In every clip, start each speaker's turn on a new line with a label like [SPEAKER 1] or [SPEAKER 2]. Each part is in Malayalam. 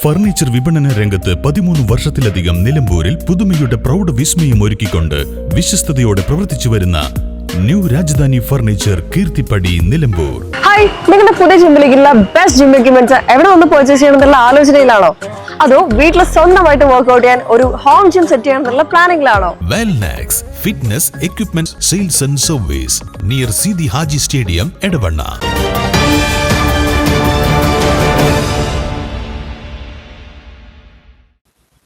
[SPEAKER 1] ഫർണിച്ചർ വിപണന രംഗത്ത് 13 വർഷത്തിലധികം നിലമ്പൂരിൽ പുതുമയുടെ പ്രൗഢ വിസ്മയം ഒരുക്കിക്കൊണ്ട് വിശ്വസ്തയോടെ പ്രവർത്തിച്ചു വരുന്ന new Rajdhani furniture Keerthippadi Nilambur.
[SPEAKER 2] Hi, നിങ്ങളുടെ പുതിയ ജിമ്മിലേക്കുള്ള ബെസ്റ്റ് ജിം എക്യുപ്മെന്റ്സ് എവിടെ വന്ന് പർച്ചേസ് ചെയ്യണമെന്നുള്ള ആലോചനയിലാണോ? അതോ വീട്ടിൽ സ്വന്തമായിട്ട് വർക്ക്ഔട്ട് ചെയ്യാൻ ഒരു ഹോം ജിം സെറ്റ് ചെയ്യാനുള്ള പ്ലാനിംഗിലാണോ?
[SPEAKER 1] Wellnex fitness equipment sales and service near Sidi Haji stadium Edavanna.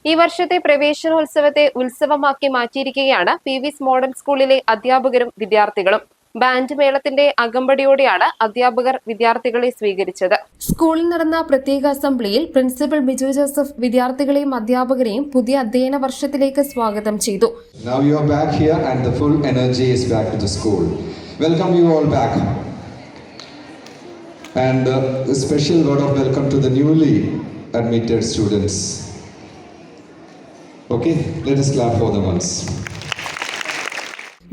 [SPEAKER 3] ഈ വർഷത്തെ പ്രവേശനോത്സവത്തെ ഉത്സവമാക്കി മാറ്റിയിരിക്കുകയാണ് PV's മോഡൽ സ്കൂളിലെ അധ്യാപകരും വിദ്യാർത്ഥികളും. ബാൻഡ് മേളത്തിന്റെ അകമ്പടിയോടെയാണ് അധ്യാപകർ വിദ്യാർത്ഥികളെ സ്വീകരിച്ചത്. സ്കൂളിൽ നടന്ന പ്രത്യേക അസംബ്ലിയിൽ പ്രിൻസിപ്പൽ ബിജു ജോസഫ് വിദ്യാർത്ഥികളെയും അധ്യാപകരെയും പുതിയ അധ്യയന വർഷത്തിലേക്ക് സ്വാഗതം ചെയ്തു.
[SPEAKER 4] Now you are back here and the full energy is back to the school. Welcome you all back. And a special word of welcome to the newly admitted students. Okay, let us clap for them once.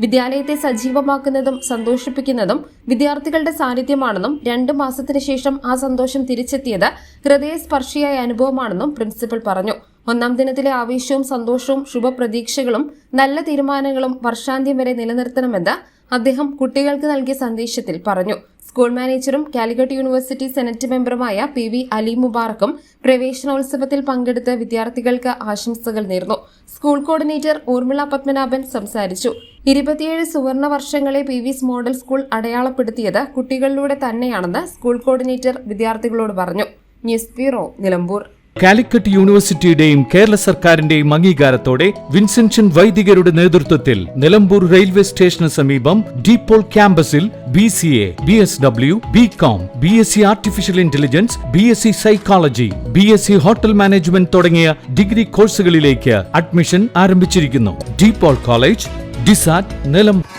[SPEAKER 3] വിദ്യാലയത്തെ സജീവമാക്കുന്നതും സന്തോഷിപ്പിക്കുന്നതും വിദ്യാർത്ഥികളുടെ സാന്നിധ്യമാണെന്നും 2 മാസത്തിന് ശേഷം ആ സന്തോഷം തിരിച്ചെത്തിയത് ഹൃദയസ്പർശിയായ അനുഭവമാണെന്നും പ്രിൻസിപ്പൽ പറഞ്ഞു. 1ാം ദിനത്തിലെ ആവേശവും സന്തോഷവും ശുഭപ്രതീക്ഷകളും നല്ല തീരുമാനങ്ങളും വർഷാന്ത്യം വരെ നിലനിർത്തണമെന്ന് അദ്ദേഹം കുട്ടികൾക്ക് നൽകിയ സന്ദേശത്തിൽ പറഞ്ഞു. സ്കൂൾ മാനേജറും കാലിക്കറ്റ് യൂണിവേഴ്സിറ്റി സെനറ്റ് മെമ്പറുമായ PV അലി മുബാറക്കും പ്രവേശനോത്സവത്തിൽ പങ്കെടുത്ത് വിദ്യാർത്ഥികൾക്ക് ആശംസകൾ നേർന്നു. സ്കൂൾ കോർഡിനേറ്റർ ഊർമിള പത്മനാഭൻ സംസാരിച്ചു. 27 സുവർണ വർഷങ്ങളെ PV's മോഡൽ സ്കൂൾ അടയാളപ്പെടുത്തിയത് കുട്ടികളിലൂടെ തന്നെയാണെന്ന് സ്കൂൾ കോർഡിനേറ്റർ വിദ്യാർത്ഥികളോട് പറഞ്ഞു. News bureau, Nilambur.
[SPEAKER 5] കാലിക്കറ്റ് യൂണിവേഴ്സിറ്റിയുടെയും കേരള സർക്കാരിന്റെയും അംഗീകാരത്തോടെ വിൻസെൻഷൻ വൈദികരുടെ നേതൃത്വത്തിൽ നിലമ്പൂർ റെയിൽവേ സ്റ്റേഷന് സമീപം ഡീപോൾ ക്യാമ്പസിൽ BCA, BSW, BCom, BSc artificial intelligence, BSc psychology, BSc hotel management തുടങ്ങിയ ഡിഗ്രി കോഴ്സുകളിലേക്ക് അഡ്മിഷൻ ആരംഭിച്ചിരിക്കുന്നു. DePaul college, DiSAT, Nilambur.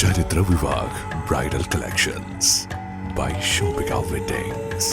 [SPEAKER 6] Charitra Vivag Bridal Collections by Shobhika Weddings.